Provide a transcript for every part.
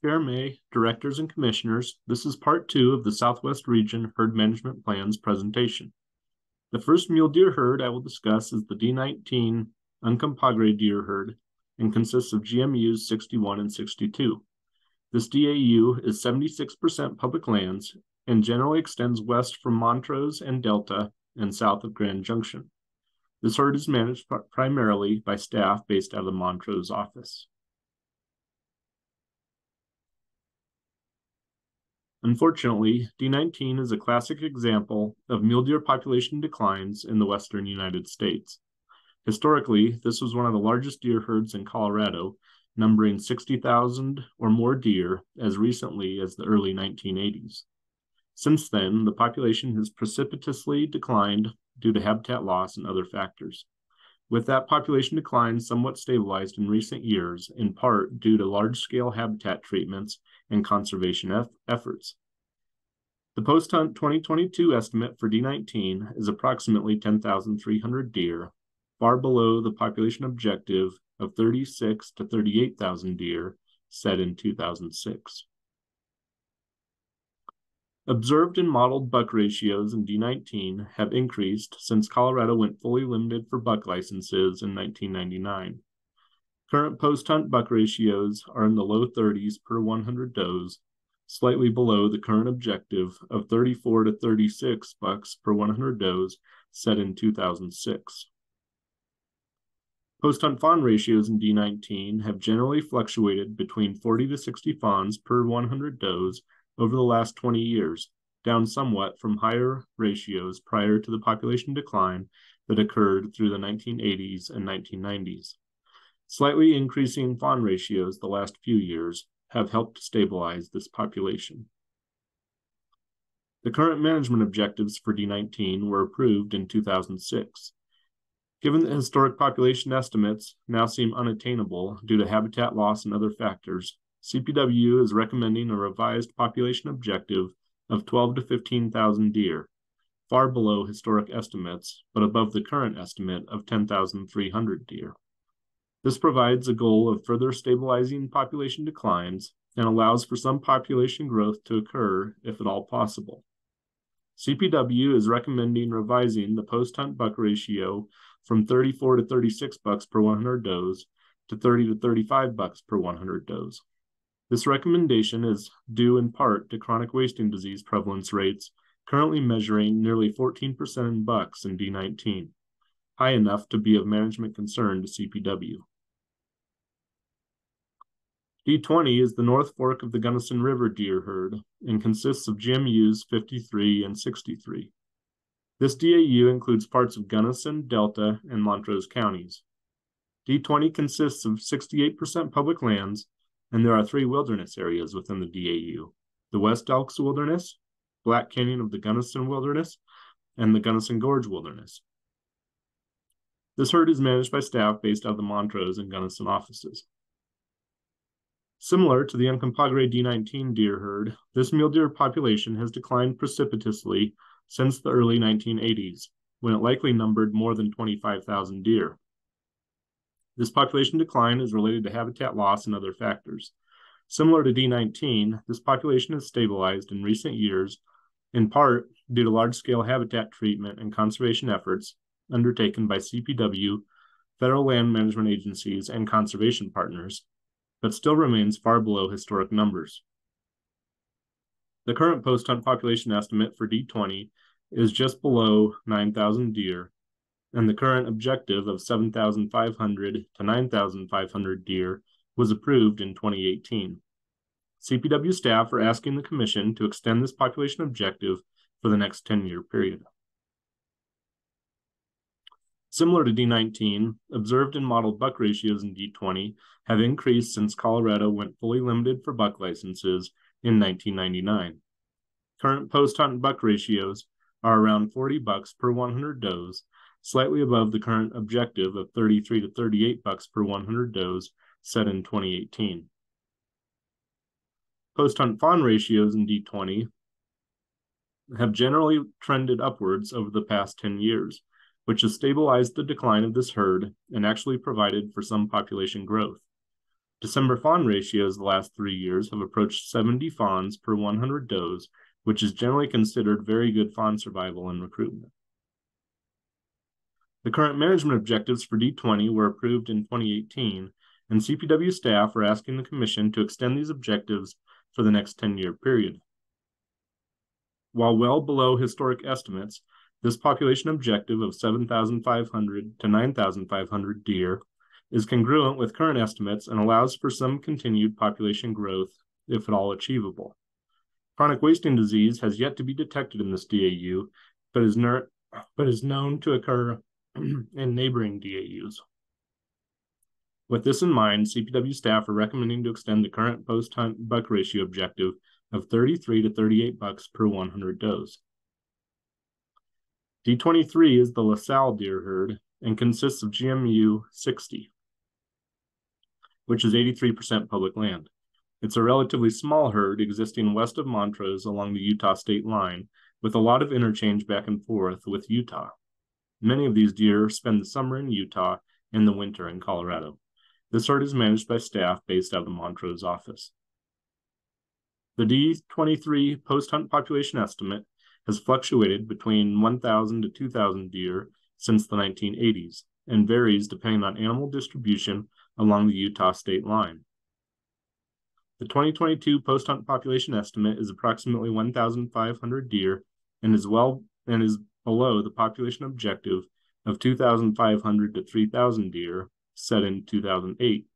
Chair May, Directors and Commissioners, this is part 2 of the Southwest Region Herd Management Plan's presentation. The first mule deer herd I will discuss is the D19 Uncompahgre deer herd and consists of GMUs 61 and 62. This DAU is 76% public lands and generally extends west from Montrose and Delta and south of Grand Junction. This herd is managed primarily by staff based out of the Montrose office. Unfortunately, D19 is a classic example of mule deer population declines in the western United States. Historically, this was one of the largest deer herds in Colorado, numbering 60,000 or more deer as recently as the early 1980s. Since then, the population has precipitously declined due to habitat loss and other factors. With that population decline somewhat stabilized in recent years, in part due to large-scale habitat treatments and conservation efforts. The post-hunt 2022 estimate for D19 is approximately 10,300 deer, far below the population objective of 36 to 38,000 deer set in 2006. Observed and modeled buck ratios in D19 have increased since Colorado went fully limited for buck licenses in 1999. Current post-hunt buck ratios are in the low 30s per 100 does, slightly below the current objective of 34 to 36 bucks per 100 does set in 2006. Post-hunt fawn ratios in D19 have generally fluctuated between 40 to 60 fawns per 100 does over the last 20 years, down somewhat from higher ratios prior to the population decline that occurred through the 1980s and 1990s. Slightly increasing fawn ratios the last few years have helped stabilize this population. The current management objectives for D19 were approved in 2006. Given that historic population estimates now seem unattainable due to habitat loss and other factors, CPW is recommending a revised population objective of 12 to 15,000 deer, far below historic estimates, but above the current estimate of 10,300 deer. This provides a goal of further stabilizing population declines and allows for some population growth to occur if at all possible. CPW is recommending revising the post-hunt buck ratio from 34 to 36 bucks per 100 does to 30 to 35 bucks per 100 does. This recommendation is due in part to chronic wasting disease prevalence rates currently measuring nearly 14% in bucks in D19, high enough to be of management concern to CPW. D20 is the North Fork of the Gunnison River deer herd and consists of GMUs 53 and 63. This DAU includes parts of Gunnison, Delta, and Montrose counties. D20 consists of 68% public lands, and there are 3 wilderness areas within the DAU: the West Elks Wilderness, Black Canyon of the Gunnison Wilderness, and the Gunnison Gorge Wilderness. This herd is managed by staff based out of the Montrose and Gunnison offices. Similar to the Uncompahgre D19 deer herd, this mule deer population has declined precipitously since the early 1980s, when it likely numbered more than 25,000 deer. This population decline is related to habitat loss and other factors. Similar to D19, this population has stabilized in recent years, in part due to large-scale habitat treatment and conservation efforts undertaken by CPW, federal land management agencies, and conservation partners, but still remains far below historic numbers. The current post-hunt population estimate for D20 is just below 9,000 deer, and the current objective of 7,500 to 9,500 deer was approved in 2018. CPW staff are asking the Commission to extend this population objective for the next 10-year period. Similar to D19, observed and modeled buck ratios in D20 have increased since Colorado went fully limited for buck licenses in 1999. Current post-hunt buck ratios are around 40 bucks per 100 does, slightly above the current objective of 33 to 38 bucks per 100 does set in 2018. Post-hunt fawn ratios in D20 have generally trended upwards over the past 10 years, which has stabilized the decline of this herd and actually provided for some population growth. December fawn ratios the last 3 years have approached 70 fawns per 100 does, which is generally considered very good fawn survival and recruitment. The current management objectives for D20 were approved in 2018, and CPW staff are asking the Commission to extend these objectives for the next 10-year period. While well below historic estimates, this population objective of 7,500 to 9,500 deer is congruent with current estimates and allows for some continued population growth, if at all achievable. Chronic wasting disease has yet to be detected in this DAU, but is known to occur in neighboring DAUs. With this in mind, CPW staff are recommending to extend the current post-hunt buck ratio objective of 33 to 38 bucks per 100 does. D23 is the LaSalle deer herd and consists of GMU 60, which is 83% public land. It's a relatively small herd existing west of Montrose along the Utah state line, with a lot of interchange back and forth with Utah. Many of these deer spend the summer in Utah and the winter in Colorado. This herd is managed by staff based out of the Montrose office. The D23 post-hunt population estimate has fluctuated between 1,000 to 2,000 deer since the 1980s and varies depending on animal distribution along the Utah state line. The 2022 post-hunt population estimate is approximately 1,500 deer and is below the population objective of 2,500 to 3,000 deer set in 2008.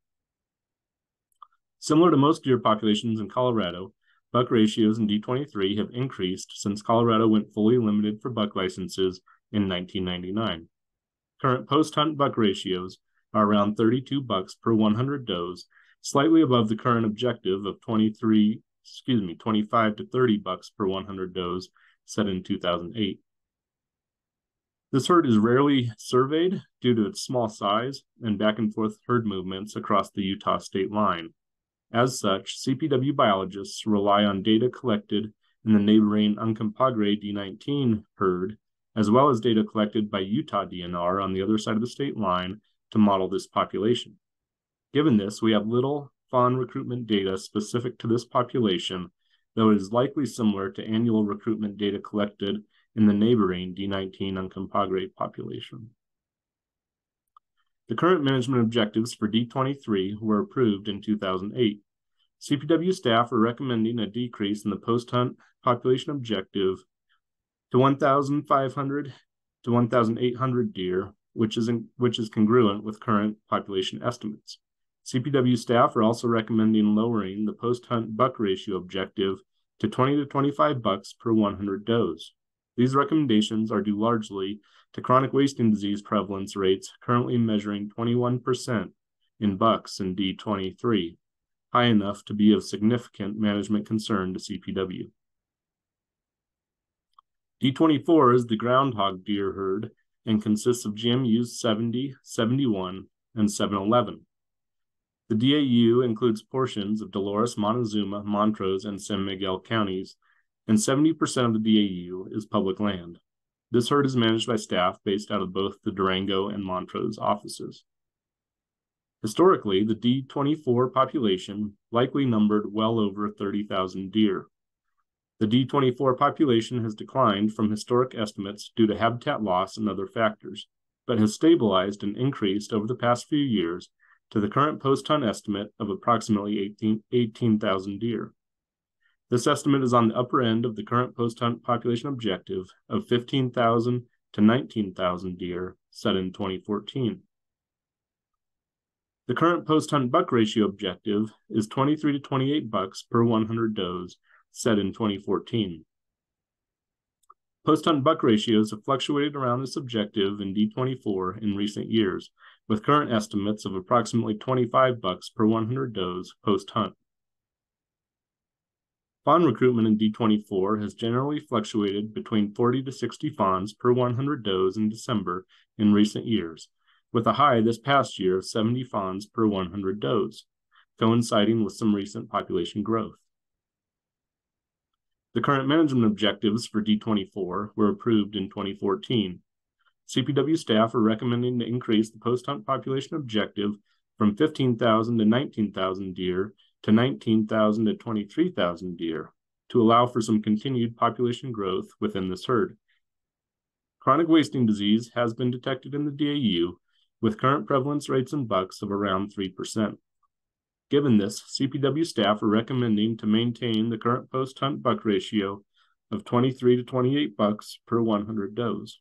Similar to most deer populations in Colorado, buck ratios in D23 have increased since Colorado went fully limited for buck licenses in 1999. Current post-hunt buck ratios are around 32 bucks per 100 does, slightly above the current objective of 25 to 30 bucks per 100 does set in 2008. This herd is rarely surveyed due to its small size and back and forth herd movements across the Utah state line. As such, CPW biologists rely on data collected in the neighboring Uncompahgre D19 herd, as well as data collected by Utah DNR on the other side of the state line to model this population. Given this, we have little fawn recruitment data specific to this population, though it is likely similar to annual recruitment data collected in the neighboring D19 Uncompahgre population. The current management objectives for D23 were approved in 2008. CPW staff are recommending a decrease in the post-hunt population objective to 1,500 to 1,800 deer, which is congruent with current population estimates. CPW staff are also recommending lowering the post-hunt buck ratio objective to 20 to 25 bucks per 100 does. These recommendations are due largely to chronic wasting disease prevalence rates currently measuring 21% in bucks in D23, high enough to be of significant management concern to CPW. D24 is the groundhog deer herd and consists of GMUs 70, 71, and 711. The DAU includes portions of Dolores, Montezuma, Montrose, and San Miguel counties, and 70% of the DAU is public land. This herd is managed by staff based out of both the Durango and Montrose offices. Historically, the D24 population likely numbered well over 30,000 deer. The D24 population has declined from historic estimates due to habitat loss and other factors, but has stabilized and increased over the past few years to the current post-hunt estimate of approximately 18,000 deer. This estimate is on the upper end of the current post-hunt population objective of 15,000 to 19,000 deer set in 2014. The current post-hunt buck ratio objective is 23 to 28 bucks per 100 does set in 2014. Post-hunt buck ratios have fluctuated around this objective in D24 in recent years, with current estimates of approximately 25 bucks per 100 does post-hunt. Fawn recruitment in D24 has generally fluctuated between 40 to 60 fawns per 100 does in December in recent years, with a high this past year of 70 fawns per 100 does, coinciding with some recent population growth. The current management objectives for D24 were approved in 2014. CPW staff are recommending to increase the post-hunt population objective from 15,000 to 19,000 deer to 19,000 to 23,000 deer to allow for some continued population growth within this herd. Chronic wasting disease has been detected in the DAU with current prevalence rates in bucks of around 3%. Given this, CPW staff are recommending to maintain the current post-hunt buck ratio of 23 to 28 bucks per 100 does.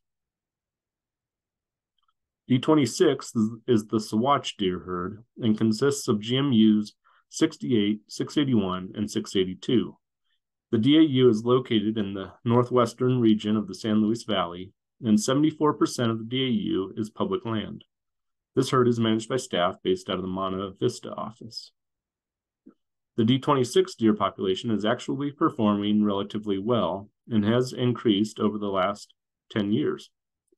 D26 is the Saguache deer herd and consists of GMUs 68, 681, and 682. The DAU is located in the northwestern region of the San Luis Valley, and 74% of the DAU is public land. This herd is managed by staff based out of the Monte Vista office. The D26 deer population is actually performing relatively well and has increased over the last 10 years.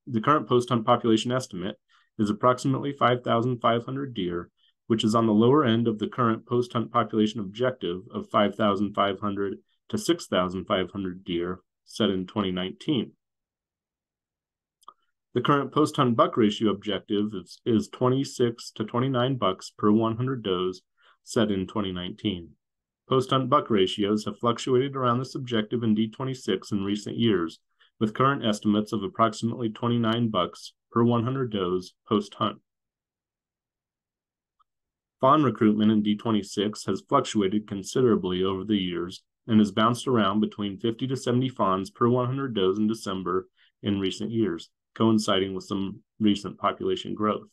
The current post-hunt population estimate is approximately 5,500 deer, which is on the lower end of the current post-hunt population objective of 5,500 to 6,500 deer set in 2019. The current post-hunt buck ratio objective is 26 to 29 bucks per 100 does set in 2019. Post-hunt buck ratios have fluctuated around this objective in D26 in recent years, with current estimates of approximately 29 bucks per 100 does post-hunt. Fawn recruitment in D26 has fluctuated considerably over the years and has bounced around between 50 to 70 fawns per 100 does in December in recent years, coinciding with some recent population growth.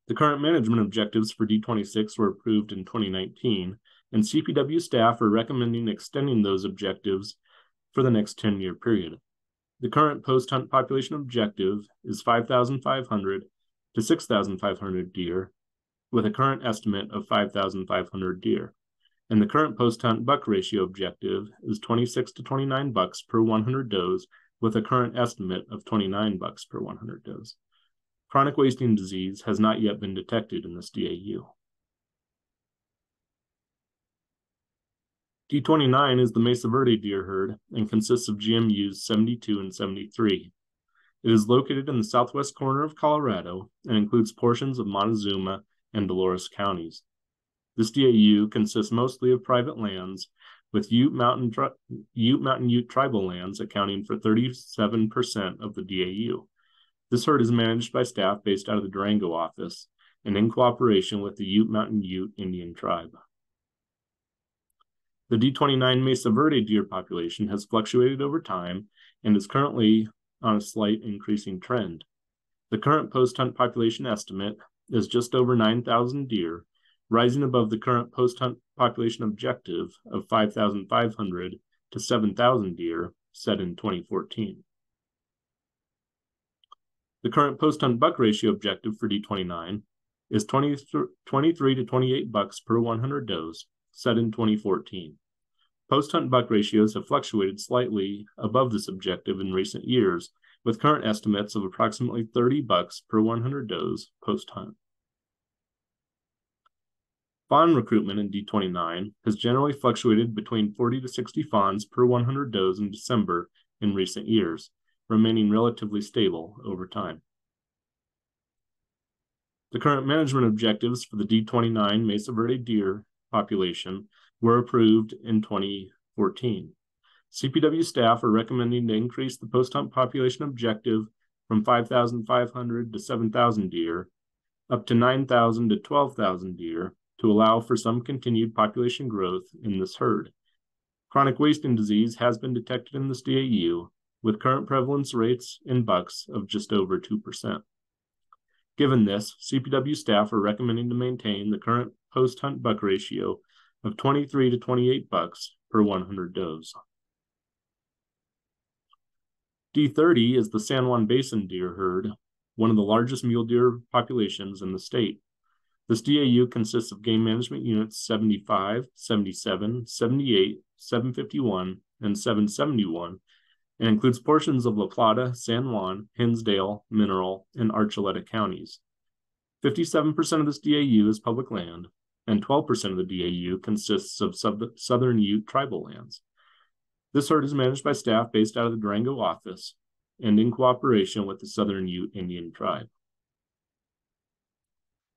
The current management objectives for D26 were approved in 2019, and CPW staff are recommending extending those objectives for the next 10-year period. The current post-hunt population objective is 5,500 to 6,500 deer, with a current estimate of 5,500 deer. And the current post-hunt buck ratio objective is 26 to 29 bucks per 100 does, with a current estimate of 29 bucks per 100 does. Chronic wasting disease has not yet been detected in this DAU. D29 is the Mesa Verde deer herd and consists of GMUs 72 and 73. It is located in the southwest corner of Colorado and includes portions of Montezuma and Dolores counties. This DAU consists mostly of private lands, with Ute Mountain Ute tribal lands accounting for 37% of the DAU. This herd is managed by staff based out of the Durango office and in cooperation with the Ute Mountain Ute Indian tribe. The D29 Mesa Verde deer population has fluctuated over time and is currently on a slight increasing trend. The current post-hunt population estimate is just over 9,000 deer, rising above the current post-hunt population objective of 5,500 to 7,000 deer set in 2014. The current post-hunt buck ratio objective for D29 is 23 to 28 bucks per 100 does set in 2014. Post-hunt buck ratios have fluctuated slightly above this objective in recent years, with current estimates of approximately 30 bucks per 100 does post-hunt. Fawn recruitment in D29 has generally fluctuated between 40 to 60 fawns per 100 does in December in recent years, remaining relatively stable over time. The current management objectives for the D29 Mesa Verde deer population were approved in 2014. CPW staff are recommending to increase the post-hunt population objective from 5,500 to 7,000 deer up to 9,000 to 12,000 deer to allow for some continued population growth in this herd. Chronic wasting disease has been detected in this DAU, with current prevalence rates in bucks of just over 2%. Given this, CPW staff are recommending to maintain the current post-hunt buck ratio of 23 to 28 bucks per 100 does. D30 is the San Juan Basin deer herd, one of the largest mule deer populations in the state. This DAU consists of game management units 75, 77, 78, 751, and 771, and includes portions of La Plata, San Juan, Hinsdale, Mineral, and Archuleta counties. 57% of this DAU is public land, and 12% of the DAU consists of Southern Ute tribal lands. This herd is managed by staff based out of the Durango office and in cooperation with the Southern Ute Indian tribe.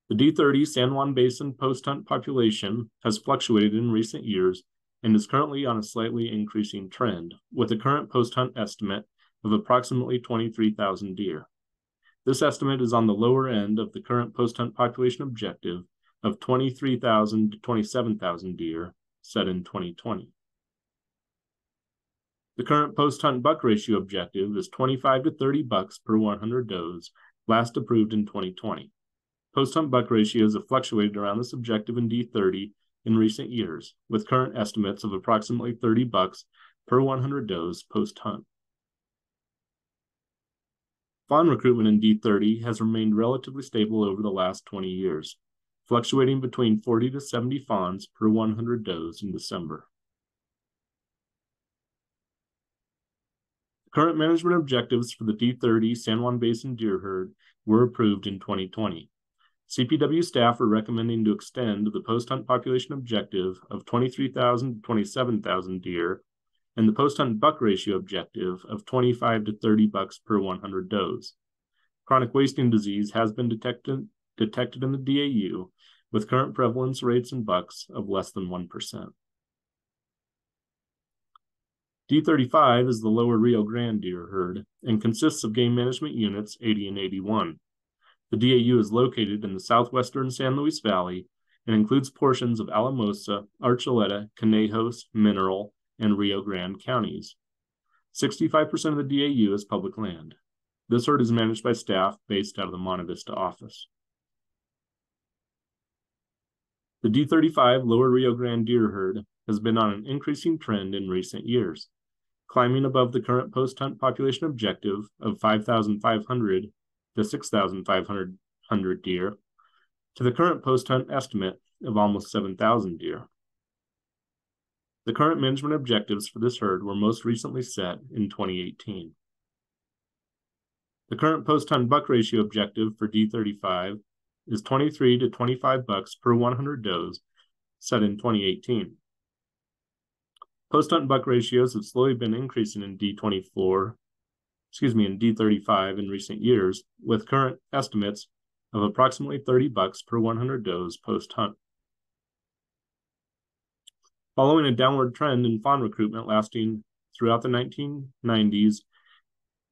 The D30 San Juan Basin post-hunt population has fluctuated in recent years and is currently on a slightly increasing trend, with a current post-hunt estimate of approximately 23,000 deer. This estimate is on the lower end of the current post-hunt population objective of 23,000 to 27,000 deer set in 2020. The current post-hunt buck ratio objective is 25 to 30 bucks per 100 does, last approved in 2020. Post-hunt buck ratios have fluctuated around this objective in D30 in recent years, with current estimates of approximately 30 bucks per 100 does post-hunt. Fawn recruitment in D30 has remained relatively stable over the last 20 years, fluctuating between 40 to 70 fawns per 100 does in December. Current management objectives for the D30 San Juan Basin deer herd were approved in 2020. CPW staff are recommending to extend the post-hunt population objective of 23,000 to 27,000 deer and the post-hunt buck ratio objective of 25 to 30 bucks per 100 does. Chronic wasting disease has been detected in the DAU, with current prevalence rates in bucks of less than 1%. D35 is the lower Rio Grande deer herd and consists of game management units 80 and 81. The DAU is located in the southwestern San Luis Valley and includes portions of Alamosa, Archuleta, Conejos, Mineral, and Rio Grande counties. 65% of the DAU is public land. This herd is managed by staff based out of the Monte Vista office. The D35 lower Rio Grande deer herd has been on an increasing trend in recent years, climbing above the current post-hunt population objective of 5,500 to 6,500 deer to the current post-hunt estimate of almost 7,000 deer. The current management objectives for this herd were most recently set in 2018. The current post-hunt buck ratio objective for D35 is 23 to 25 bucks per 100 does set in 2018. Post-hunt buck ratios have slowly been increasing in D35 in recent years, with current estimates of approximately 30 bucks per 100 does post-hunt. Following a downward trend in fawn recruitment lasting throughout the 1990s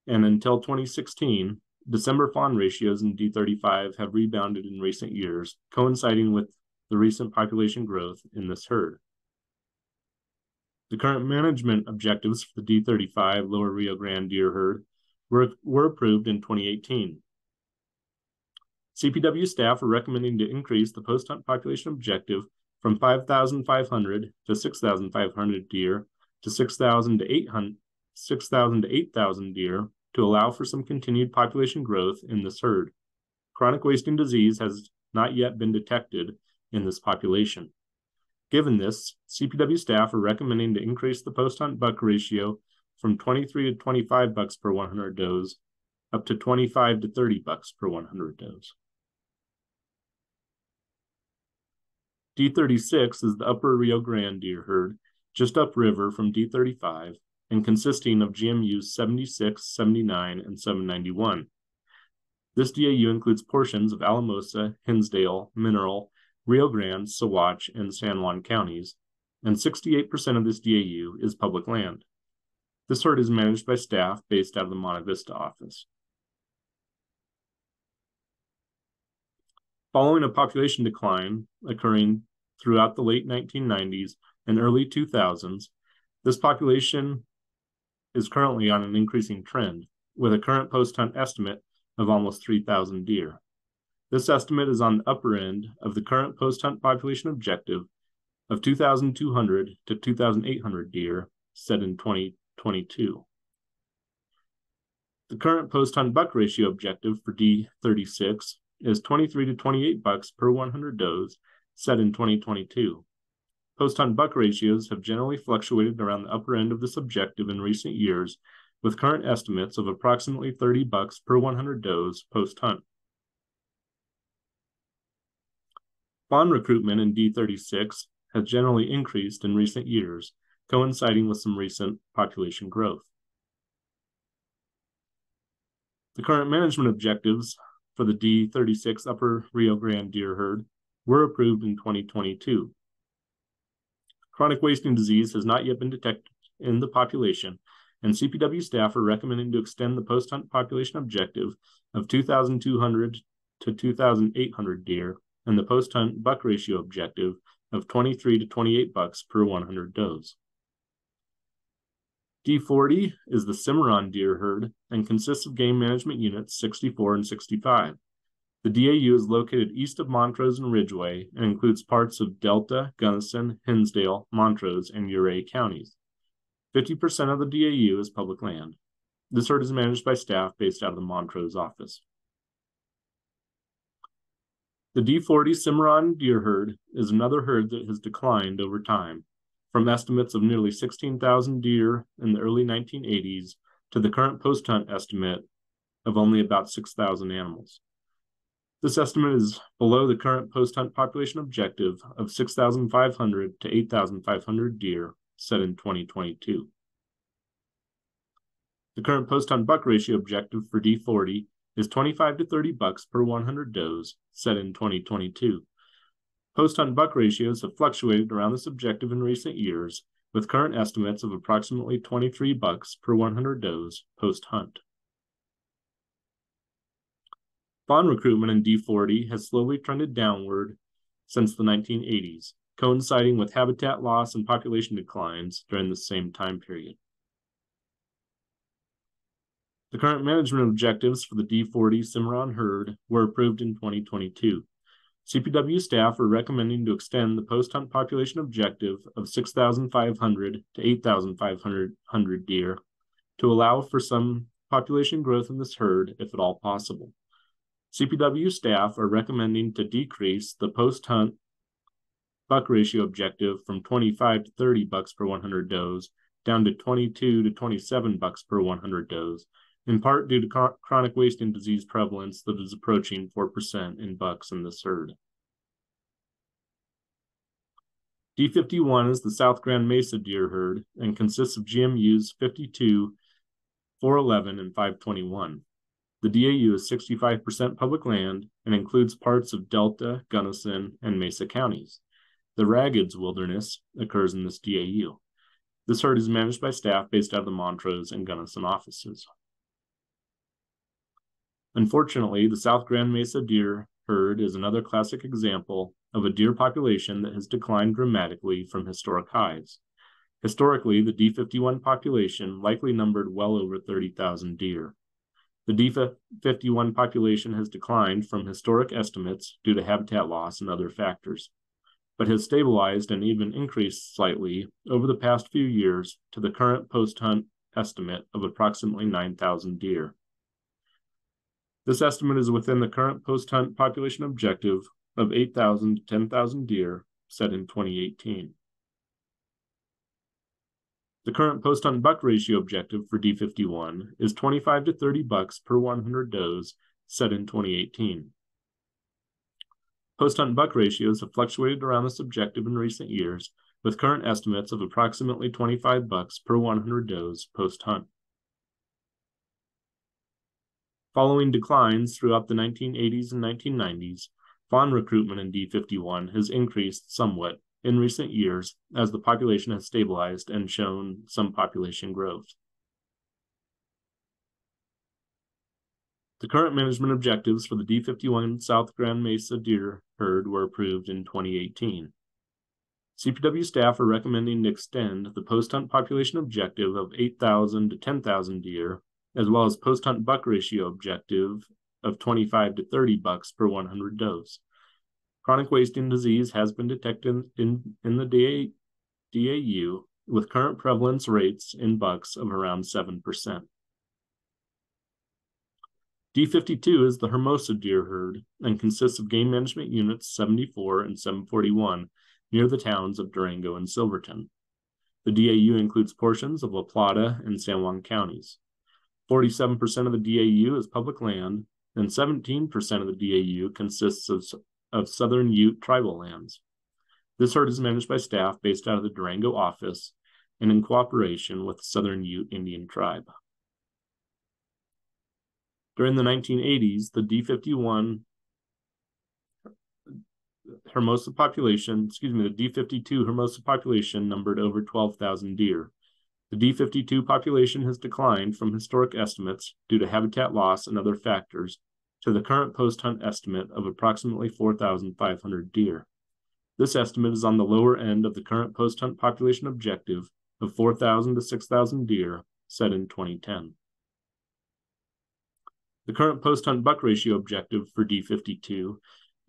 and until 2016, December fawn ratios in D35 have rebounded in recent years, coinciding with the recent population growth in this herd. The current management objectives for the D35 lower Rio Grande deer herd were approved in 2018. CPW staff are recommending to increase the post-hunt population objective from 5,500 to 6,500 deer to 6,000 to 8,000 deer to allow for some continued population growth in this herd. Chronic wasting disease has not yet been detected in this population. Given this, CPW staff are recommending to increase the post-hunt buck ratio from 23 to 25 bucks per 100 does up to 25 to 30 bucks per 100 does. D36 is the upper Rio Grande deer herd, just upriver from D35 and consisting of GMUs 76, 79, and 791. This DAU includes portions of Alamosa, Hinsdale, Mineral, Rio Grande, Saguache, and San Juan counties, and 68% of this DAU is public land. This herd is managed by staff based out of the Monte Vista office. Following a population decline occurring throughout the late 1990s and early 2000s, this population is currently on an increasing trend, with a current post-hunt estimate of almost 3,000 deer. This estimate is on the upper end of the current post-hunt population objective of 2,200 to 2,800 deer set in 2022. The current post-hunt buck ratio objective for D36 is 23 to 28 bucks per 100 does set in 2022. Post-hunt buck ratios have generally fluctuated around the upper end of this objective in recent years, with current estimates of approximately 30 bucks per 100 does post-hunt. Fawn recruitment in D36 has generally increased in recent years, coinciding with some recent population growth. The current management objectives for the D36 Upper Rio Grande deer herd were approved in 2022. Chronic wasting disease has not yet been detected in the population, and CPW staff are recommending to extend the post-hunt population objective of 2,200 to 2,800 deer and the post-hunt buck ratio objective of 23 to 28 bucks per 100 does. D40 is the Cimarron deer herd and consists of game management units 64 and 65. The DAU is located east of Montrose and Ridgeway and includes parts of Delta, Gunnison, Hinsdale, Montrose, and Ouray counties. 50% of the DAU is public land. This herd is managed by staff based out of the Montrose office. The D40 Cimarron deer herd is another herd that has declined over time, from estimates of nearly 16,000 deer in the early 1980s to the current post-hunt estimate of only about 6,000 animals. This estimate is below the current post-hunt population objective of 6,500 to 8,500 deer set in 2022. The current post-hunt buck ratio objective for D40 is 25 to 30 bucks per 100 does set in 2022. Post-hunt buck ratios have fluctuated around this objective in recent years, with current estimates of approximately 23 bucks per 100 does post-hunt. Fawn recruitment in D40 has slowly trended downward since the 1980s, coinciding with habitat loss and population declines during the same time period. The current management objectives for the D40 Cimarron herd were approved in 2022. CPW staff are recommending to extend the post-hunt population objective of 6,500 to 8,500 deer to allow for some population growth in this herd if at all possible. CPW staff are recommending to decrease the post-hunt buck ratio objective from 25 to 30 bucks per 100 does down to 22 to 27 bucks per 100 does, in part due to chronic wasting disease prevalence that is approaching 4% in bucks in this herd. D51 is the South Grand Mesa deer herd and consists of GMUs 52, 411, and 521. The DAU is 65% public land and includes parts of Delta, Gunnison, and Mesa counties. The Raggeds Wilderness occurs in this DAU. This herd is managed by staff based out of the Montrose and Gunnison offices. Unfortunately, the South Grand Mesa deer herd is another classic example of a deer population that has declined dramatically from historic highs. Historically, the D51 population likely numbered well over 30,000 deer. The D51 population has declined from historic estimates due to habitat loss and other factors, but has stabilized and even increased slightly over the past few years to the current post-hunt estimate of approximately 9,000 deer. This estimate is within the current post-hunt population objective of 8,000 to 10,000 deer set in 2018. The current post-hunt buck ratio objective for D51 is 25 to 30 bucks per 100 does set in 2018. Post-hunt buck ratios have fluctuated around this objective in recent years, with current estimates of approximately 25 bucks per 100 does post-hunt. Following declines throughout the 1980s and 1990s, fawn recruitment in D51 has increased somewhat in recent years as the population has stabilized and shown some population growth. The current management objectives for the D51 South Grand Mesa deer herd were approved in 2018. CPW staff are recommending to extend the post-hunt population objective of 8,000 to 10,000 deer, as well as post-hunt buck ratio objective of 25 to 30 bucks per 100 does. Chronic wasting disease has been detected in the DAU, with current prevalence rates in bucks of around 7%. D52 is the Hermosa deer herd and consists of game management units 74 and 741 near the towns of Durango and Silverton. The DAU includes portions of La Plata and San Juan counties. 47% of the DAU is public land, and 17% of the DAU consists of Southern Ute tribal lands. This herd is managed by staff based out of the Durango office and in cooperation with the Southern Ute Indian tribe. During the 1980s, the D51 Hermosa population, the D52 Hermosa population numbered over 12,000 deer. The D52 population has declined from historic estimates due to habitat loss and other factors to the current post-hunt estimate of approximately 4,500 deer. This estimate is on the lower end of the current post-hunt population objective of 4,000 to 6,000 deer set in 2010. The current post-hunt buck ratio objective for D52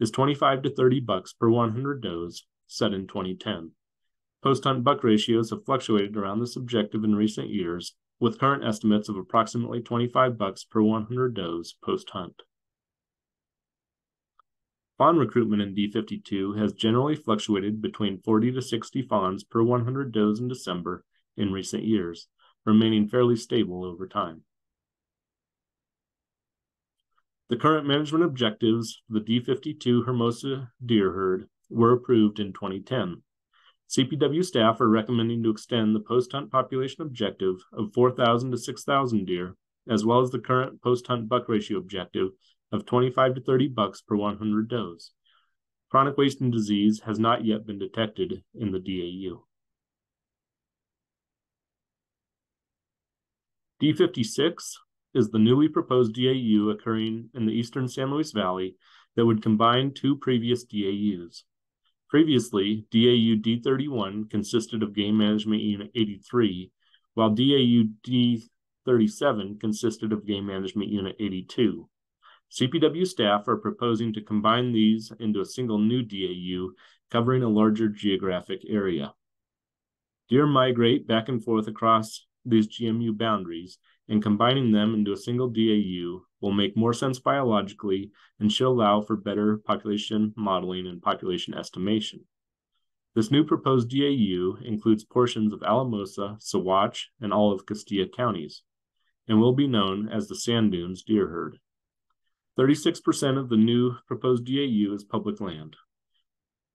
is 25 to 30 bucks per 100 does set in 2010. Post-hunt buck ratios have fluctuated around this objective in recent years, with current estimates of approximately 25 bucks per 100 does post-hunt. Fawn recruitment in D52 has generally fluctuated between 40 to 60 fawns per 100 does in December in recent years, remaining fairly stable over time. The current management objectives for the D52 Hermosa deer herd were approved in 2010. CPW staff are recommending to extend the post-hunt population objective of 4,000 to 6,000 deer, as well as the current post-hunt buck ratio objective of 25 to 30 bucks per 100 does. Chronic wasting disease has not yet been detected in the DAU. D56 is the newly proposed DAU occurring in the eastern San Luis Valley that would combine two previous DAUs. Previously, DAU D31 consisted of Game Management Unit 83, while DAU D37 consisted of Game Management Unit 82. CPW staff are proposing to combine these into a single new DAU covering a larger geographic area. Deer migrate back and forth across these GMU boundaries, and combining them into a single DAU will make more sense biologically and should allow for better population modeling and population estimation. This new proposed DAU includes portions of Alamosa, Saguache, and all of Castilla counties, and will be known as the Sand Dunes deer herd. 36% of the new proposed DAU is public land.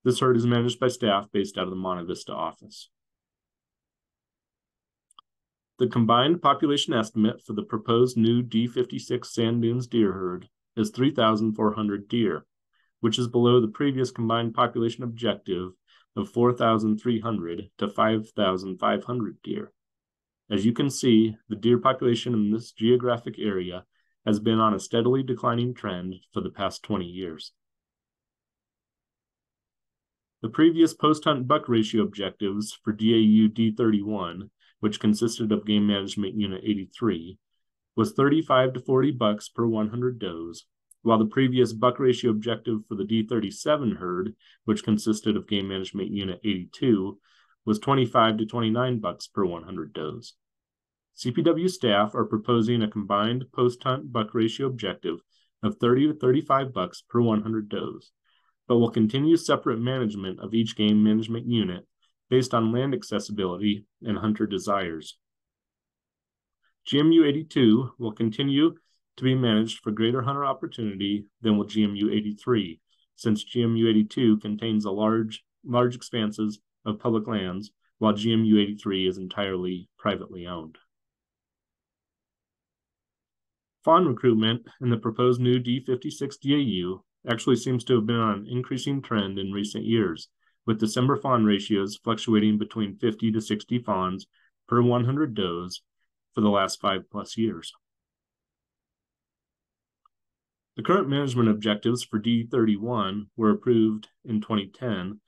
This herd is managed by staff based out of the Monte Vista office. The combined population estimate for the proposed new D56 Sand Dunes deer herd is 3,400 deer, which is below the previous combined population objective of 4,300 to 5,500 deer. As you can see, the deer population in this geographic area has been on a steadily declining trend for the past 20 years. The previous post-hunt buck ratio objectives for DAU D31, which consisted of Game Management Unit 83, was 35 to 40 bucks per 100 does, while the previous buck ratio objective for the D37 herd, which consisted of Game Management Unit 82, was 25 to 29 bucks per 100 does. CPW staff are proposing a combined post-hunt buck ratio objective of 30 to 35 bucks per 100 does, but will continue separate management of each game management unit based on land accessibility and hunter desires. GMU 82 will continue to be managed for greater hunter opportunity than will GMU 83, since GMU 82 contains a large expanses of public lands, while GMU 83 is entirely privately owned. Fawn recruitment in the proposed new D56 DAU actually seems to have been on an increasing trend in recent years, with December fawn ratios fluctuating between 50 to 60 fawns per 100 does for the last 5+ years. The current management objectives for D31 were approved in 2010,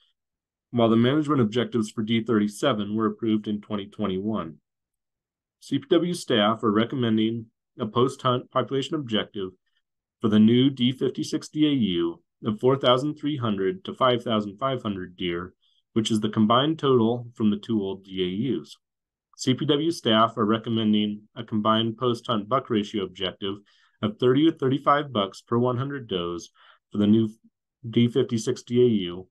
while the management objectives for D37 were approved in 2021. CPW staff are recommending a post-hunt population objective for the new D56 DAU of 4,300 to 5,500 deer, which is the combined total from the two old DAUs. CPW staff are recommending a combined post-hunt buck ratio objective of 30 to 35 bucks per 100 does for the new D56 DAU,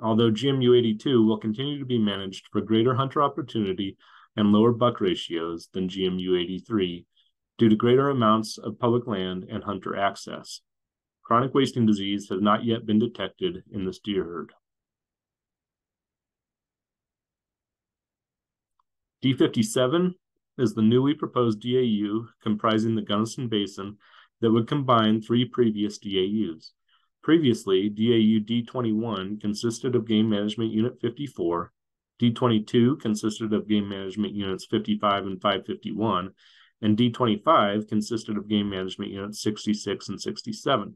although GMU 82 will continue to be managed for greater hunter opportunity and lower buck ratios than GMU 83 due to greater amounts of public land and hunter access. Chronic wasting disease has not yet been detected in this deer herd. D57 is the newly proposed DAU comprising the Gunnison Basin that would combine 3 previous DAUs. Previously, DAU D21 consisted of Game Management Unit 54, D22 consisted of Game Management Units 55 and 551, and D25 consisted of Game Management Units 66 and 67.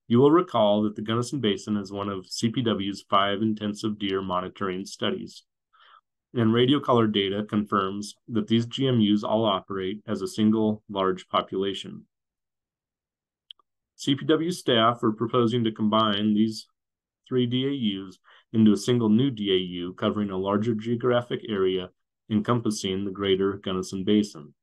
You will recall that the Gunnison Basin is one of CPW's 5 intensive deer monitoring studies. And radio color data confirms that these GMUs all operate as a single large population. CPW staff are proposing to combine these 3 DAUs into a single new DAU covering a larger geographic area encompassing the greater Gunnison Basin.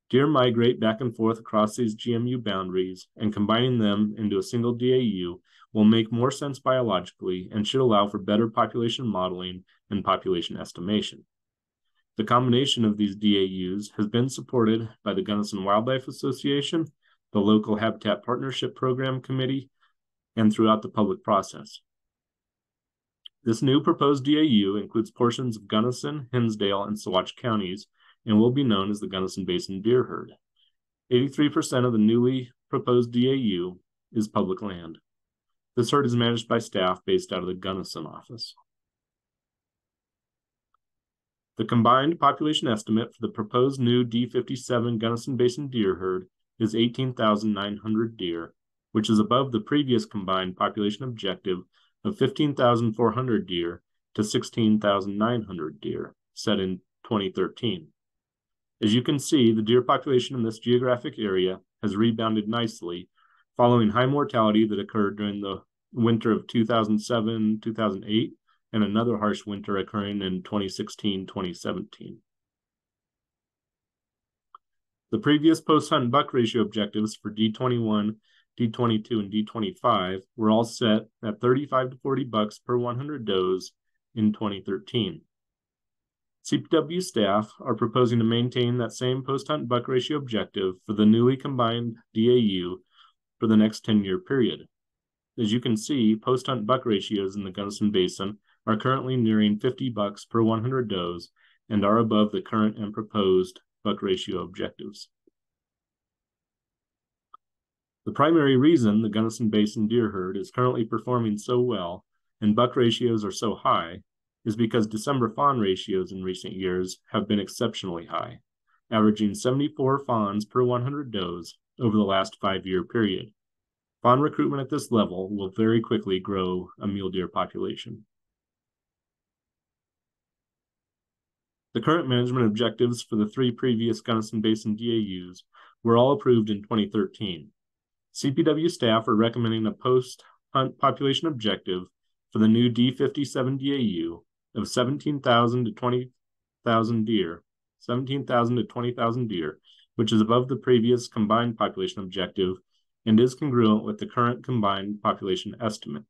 Deer migrate back and forth across these GMU boundaries, and combining them into a single DAU will make more sense biologically and should allow for better population modeling and population estimation. The combination of these DAUs has been supported by the Gunnison Wildlife Association, the local Habitat Partnership Program Committee, and throughout the public process. This new proposed DAU includes portions of Gunnison, Hinsdale, and Saguache counties, and will be known as the Gunnison Basin Deer Herd. 83% of the newly proposed DAU is public land. This herd is managed by staff based out of the Gunnison office. The combined population estimate for the proposed new D57 Gunnison Basin Deer Herd is 18,900 deer, which is above the previous combined population objective of 15,400 deer to 16,900 deer, set in 2013. As you can see, the deer population in this geographic area has rebounded nicely following high mortality that occurred during the winter of 2007-2008 and another harsh winter occurring in 2016-2017. The previous post-hunt buck ratio objectives for D21, D22, and D25 were all set at 35 to 40 bucks per 100 does in 2013. CPW staff are proposing to maintain that same post-hunt buck ratio objective for the newly combined DAU for the next 10-year period. As you can see, post-hunt buck ratios in the Gunnison Basin are currently nearing 50 bucks per 100 does and are above the current and proposed buck ratio objectives. The primary reason the Gunnison Basin deer herd is currently performing so well and buck ratios are so high is because December fawn ratios in recent years have been exceptionally high, averaging 74 fawns per 100 does over the last 5-year period. Fawn recruitment at this level will very quickly grow a mule deer population. The current management objectives for the 3 previous Gunnison Basin DAUs were all approved in 2013. CPW staff are recommending a post-hunt population objective for the new D57 DAU of 17,000 to 20,000 deer, which is above the previous combined population objective and is congruent with the current combined population estimate.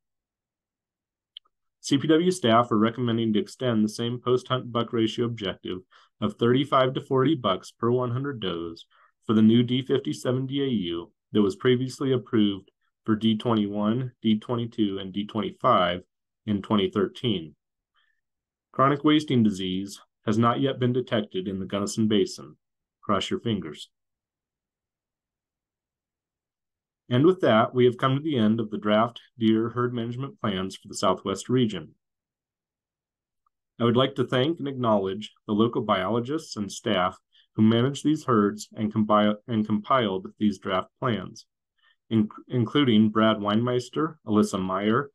CPW staff are recommending to extend the same post-hunt buck ratio objective of 35 to 40 bucks per 100 does for the new D57 DAU that was previously approved for D21, D22, and D25 in 2013. Chronic wasting disease has not yet been detected in the Gunnison Basin. Cross your fingers. And with that, we have come to the end of the draft deer herd management plans for the Southwest region. I would like to thank and acknowledge the local biologists and staff who managed these herds and compiled these draft plans, including Brad Weinmeister, Alyssa Meyer,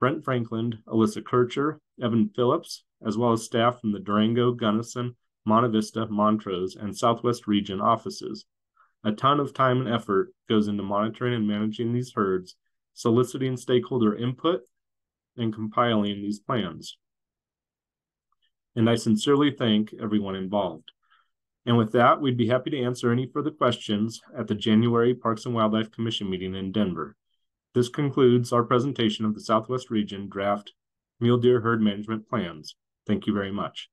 Brent Franklin, Alyssa Kircher, Evan Phillips, as well as staff from the Durango, Gunnison, Monte Vista, Montrose, and Southwest region offices. A ton of time and effort goes into monitoring and managing these herds, soliciting stakeholder input, and compiling these plans. And I sincerely thank everyone involved. And with that, we'd be happy to answer any further questions at the January Parks and Wildlife Commission meeting in Denver. This concludes our presentation of the Southwest Region Draft Mule Deer Herd Management Plans. Thank you very much.